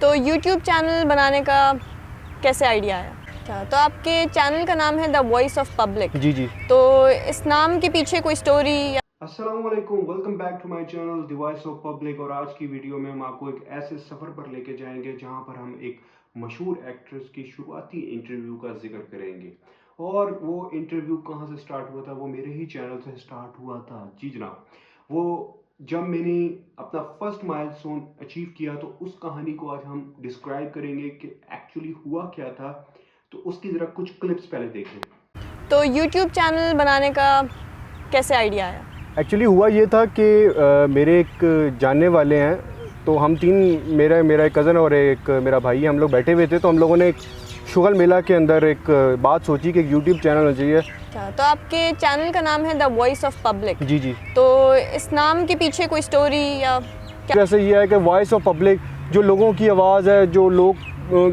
तो YouTube channel बनाने का कैसे आइडिया आया? अच्छा, तो आपके चैनल का नाम है द वॉइस ऑफ पब्लिक। जी जी। तो इस नाम के पीछे कोई स्टोरी या अस्सलाम वालेकुम, welcome back to my channel the voice of public. और आज की वीडियो में हम आपको एक ऐसे सफ़र पर लेके जाएंगे जहां पर हम एक मशहूर एक्ट्रेस की शुरुआती इंटरव्यू का जिक्र करेंगे। और वो इंटरव्यू कहां से स्टार्ट हुआ था? वो मेरे ही चैनल से स्टार्ट हुआ था। जी जनाब, वो जब मैंने अपना फर्स्ट माइलस्टोन अचीव किया तो उस कहानी को आज हम डिस्क्राइब करेंगे कि एक्चुअली हुआ क्या था। तो उसकी ज़रा कुछ क्लिप्स पहले देखें। तो यूट्यूब चैनल बनाने का कैसे आइडिया आया? एक्चुअली हुआ ये था कि मेरे एक जानने वाले हैं, तो हम तीन, मेरा एक कज़न और एक मेरा भाई है, हम लोग बैठे हुए थे। तो हम लोगों ने एक शुगल मेला के अंदर एक बात सोची कि एक यूट्यूब चैनल होना चाहिए। अच्छा, तो आपके चैनल का नाम है द वॉइस ऑफ पब्लिक। जी जी। तो इस नाम के पीछे कोई स्टोरी या क्या? जैसे ये है कि वॉइस ऑफ पब्लिक, जो लोगों की आवाज़ है, जो लोग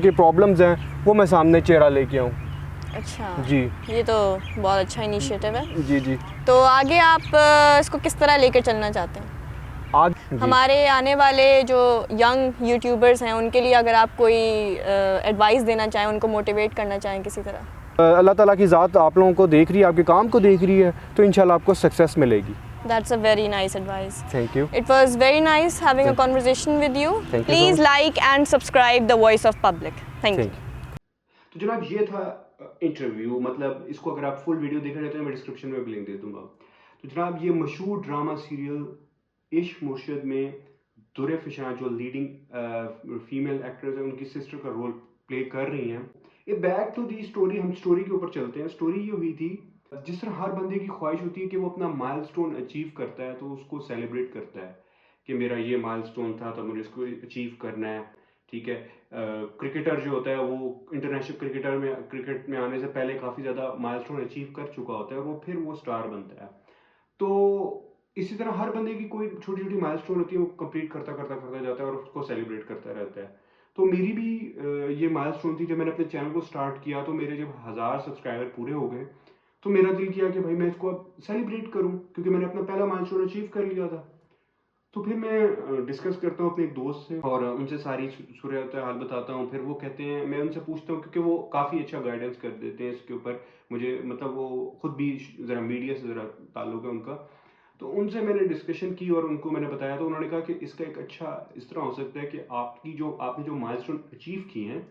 के प्रॉब्लम्स हैं, वो मैं सामने चेहरा लेके आऊँ। अच्छा जी ये तो बहुत अच्छा इनिशिएटिव है। जी जी। तो आगे आप इसको किस तरह लेकर चलना चाहते हैं? आज हमारे आने वाले जो यंग यूट्यूबर्स हैं उनके लिए अगर आप कोई एडवाइस देना चाहें, उनको मोटिवेट करना चाहें किसी तरह? अल्लाह ताला की ज़ात आप लोगों को देख रही है, आपके काम को देख रही है, तो इंशाल्लाह आपको सक्सेस मिलेगी। That's a very nice advice. Thank you. It was very nice having a conversation with you. Thank you so Please much. like and subscribe The Voice of Public. Thank you. तो जनाब ये था interview. मतलब इसको अगर आप full video देखना चाहते हैं, मैं डिस्क्रिप्शन में भी लिंक दे दूंगा। तो जनाब ये मशहूर ड्रामा सीरियल इश्क मुर्शिद में दुर्रे फिशां, जो लीडिंग फीमेल एक्ट्रेस है, उनकी सिस्टर का रोल प्ले कर रही हैं। ये बैक टू दी स्टोरी, हम स्टोरी के ऊपर चलते हैं। स्टोरी ये हुई थी, जिस तरह हर बंदे की ख्वाहिश होती है कि वो अपना माइलस्टोन अचीव करता है तो उसको सेलिब्रेट करता है कि मेरा ये माइलस्टोन था तो मुझे इसको अचीव करना है। ठीक है, क्रिकेटर जो होता है वो इंटरनेशनल क्रिकेट में आने से पहले काफ़ी ज़्यादा माइलस्टोन अचीव कर चुका होता है, वो फिर वो स्टार बनता है। तो इसी तरह हर बंदे की कोई छोटी छोटी माइलस्टोन होती है, वो कंप्लीट करता करता करता जाता है और उसको सेलिब्रेट करता रहता है। तो मेरी भी ये माइलस्टोन थी। जब मैंने अपने चैनल को स्टार्ट किया तो मेरे जब 1000 सब्सक्राइबर पूरे हो गए तो मेरा दिल किया कि भाई मैं इसको अब सेलिब्रेट करूं, क्योंकि मैंने अपना पहला माइलस्टोन अचीव कर लिया था। तो फिर मैं डिस्कस करता हूँ अपने एक दोस्त से और उनसे सारी सूरत हाल बताता हूँ। फिर वो कहते हैं, मैं उनसे पूछता हूँ क्योंकि वो काफ़ी अच्छा गाइडेंस कर देते हैं इसके ऊपर मुझे। मतलब वो खुद भी ज़रा मीडिया से ज़रा ताल्लुक है उनका। तो उनसे मैंने डिस्कशन की और उनको मैंने बताया, तो उन्होंने कहा कि इसका एक अच्छा इस तरह हो सकता है कि आपने जो माइलस्टोन अचीव किए हैं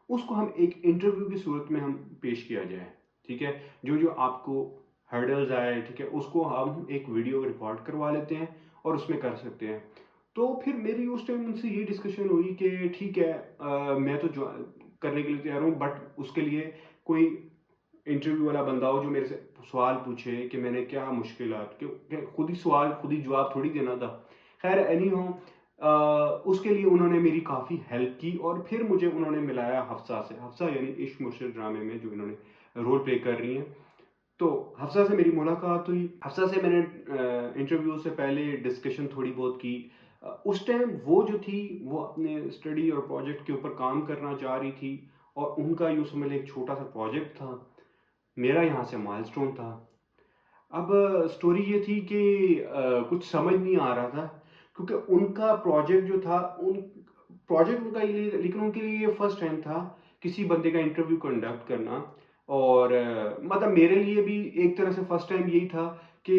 उसको हम एक इंटरव्यू की सूरत में हम पेश किया जाए। ठीक है, जो जो आपको हर्डल्स आए, ठीक है, उसको हम एक वीडियो रिकॉर्ड करवा लेते हैं और उसमें कर सकते हैं। तो फिर मेरी उस टाइम उनसे ये डिस्कशन हुई कि ठीक है, मैं तो जो करने के लिए तैयार हूँ, बट उसके लिए कोई इंटरव्यू वाला बंदा हो जो मेरे से सवाल पूछे कि मैंने क्या मुश्किलात, कि खुद ही सवाल खुद ही जवाब थोड़ी देना था। खैर एनी हो, उसके लिए उन्होंने मेरी काफ़ी हेल्प की और फिर मुझे उन्होंने मिलाया हफ्सा से। हफ्सा यानी इश्क मुर्शिद ड्रामे में जो इन्होंने रोल प्ले कर रही हैं। तो हफ्सा से मेरी मुलाकात हुई। हफ्सा से मैंने इंटरव्यू से पहले डिस्कशन थोड़ी बहुत की। उस टाइम वो जो थी वो अपने स्टडी और प्रोजेक्ट के ऊपर काम करना चाह रही थी और उनका यूँ समझ लें एक छोटा सा प्रोजेक्ट था, मेरा यहाँ से माइलस्टोन था। अब स्टोरी ये थी कि कुछ समझ नहीं आ रहा था, क्योंकि उनका प्रोजेक्ट जो था, उन प्रोजेक्ट उनका ये, लेकिन उनके लिए ये फर्स्ट टाइम था किसी बंदे का इंटरव्यू कंडक्ट करना। और मतलब मेरे लिए भी एक तरह से फर्स्ट टाइम यही था कि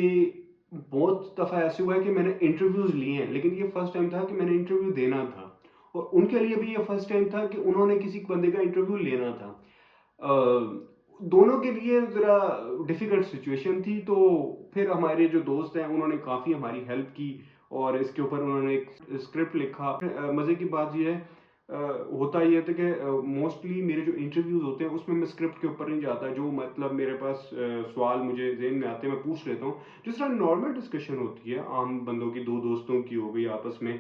बहुत दफ़ा ऐसे हुआ है कि मैंने इंटरव्यूज़ लिए हैं, लेकिन ये फर्स्ट टाइम था कि मैंने इंटरव्यू देना था। और उनके लिए भी ये फर्स्ट टाइम था कि उन्होंने किसी बंदे का इंटरव्यू लेना था। दोनों के लिए ज़रा डिफ़िकल्ट सिचुएशन थी। तो फिर हमारे जो दोस्त हैं उन्होंने काफ़ी हमारी हेल्प की और इसके ऊपर उन्होंने एक स्क्रिप्ट लिखा। मज़े की बात ये है, होता ये था कि मोस्टली मेरे जो इंटरव्यूज़ होते हैं उसमें मैं स्क्रिप्ट के ऊपर नहीं जाता। जो मतलब मेरे पास सवाल मुझे ज़हन में आते हैं मैं पूछ लेता हूँ। जिस तरह नॉर्मल डिस्कशन होती है आम बंदों की, दो दोस्तों की हो गई आपस में,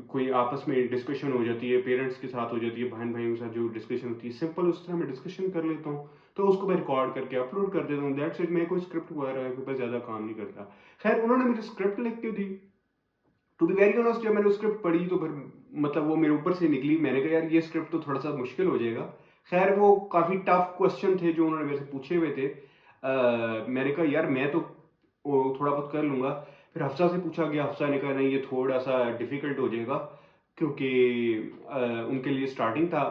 कोई आपस में डिस्कशन हो जाती है, पेरेंट्स के साथ हो जाती है, बहन भाइयों के साथ जो डिस्कशन होती है, सिंपल उस तरह मैं डिस्कशन कर लेता हूँ। तो उसको मैं रिकॉर्ड करके अपलोड कर देता हूँ। That's it. मैं कोई स्क्रिप्ट वगैरह के ऊपर ज़्यादा काम नहीं करता। खैर उन्होंने मुझे स्क्रिप्ट लिख के दी। टू बी वेरी ऑनेस्ट, जब मैंने स्क्रिप्ट पढ़ी तो फिर मतलब वो मेरे ऊपर से निकली। मैंने कहा यार ये स्क्रिप्ट तो थोड़ा सा मुश्किल हो जाएगा। खैर वो काफ़ी टफ क्वेश्चन थे जो उन्होंने मेरे से पूछे हुए थे। मैंने कहा यार मैं तो वो थोड़ा बहुत कर लूँगा। फिर हफ्सा से पूछा गया, हफ्सा ने कहा नहीं ये थोड़ा सा डिफिकल्ट हो जाएगा। क्योंकि उनके लिए स्टार्टिंग था,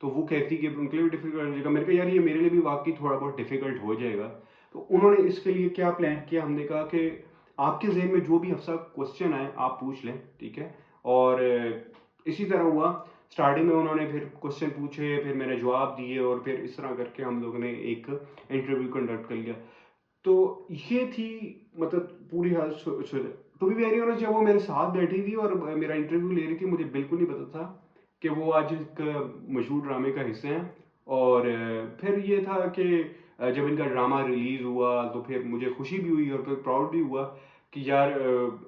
तो वो कहती कि उनके लिए भी डिफ़िकल्ट हो जाएगा। मैंने कहा यार ये मेरे लिए भी वाक़ई थोड़ा बहुत डिफ़िकल्ट हो जाएगा। तो उन्होंने इसके लिए क्या प्लान किया, हमने कहा कि आपके ज़हन में जो भी हफ्सा क्वेश्चन आए आप पूछ लें, ठीक है? और इसी तरह हुआ। स्टार्टिंग में उन्होंने फिर क्वेश्चन पूछे, फिर मैंने जवाब दिए और फिर इस तरह करके हम लोगों ने एक इंटरव्यू कंडक्ट कर लिया। तो ये थी मतलब पूरी हाल टू बी वेरी ऑनेस्ट, जब वो मेरे साथ बैठी थी और मेरा इंटरव्यू ले रही थी, मुझे बिल्कुल नहीं पता था कि वो आज एक मशहूर ड्रामे का हिस्सा हैं। और फिर ये था कि जब इनका ड्रामा रिलीज़ हुआ तो फिर मुझे खुशी भी हुई और फिर प्राउड भी हुआ कि यार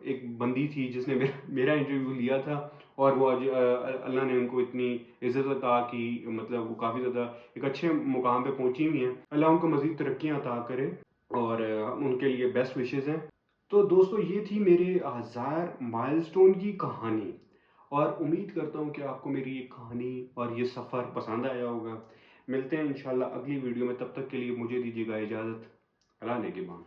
एक बंदी थी जिसने मेरा इंटरव्यू लिया था और वो आज अल्लाह ने उनको इतनी इज्जत अता की, मतलब वो काफ़ी ज़्यादा एक अच्छे मुकाम पे पहुंची हुई हैं। अल्लाह उनको मज़ीद तरक्कियाँ अता करे और उनके लिए बेस्ट विशेज़ हैं। तो दोस्तों ये थी मेरे 1000 माइलस्टोन की कहानी और उम्मीद करता हूँ कि आपको मेरी ये कहानी और ये सफ़र पसंद आया होगा। मिलते हैं इंशाल्लाह अगली वीडियो में, तब तक के लिए मुझे दीजिएगा इजाज़त। अल्लाह ने के बाद।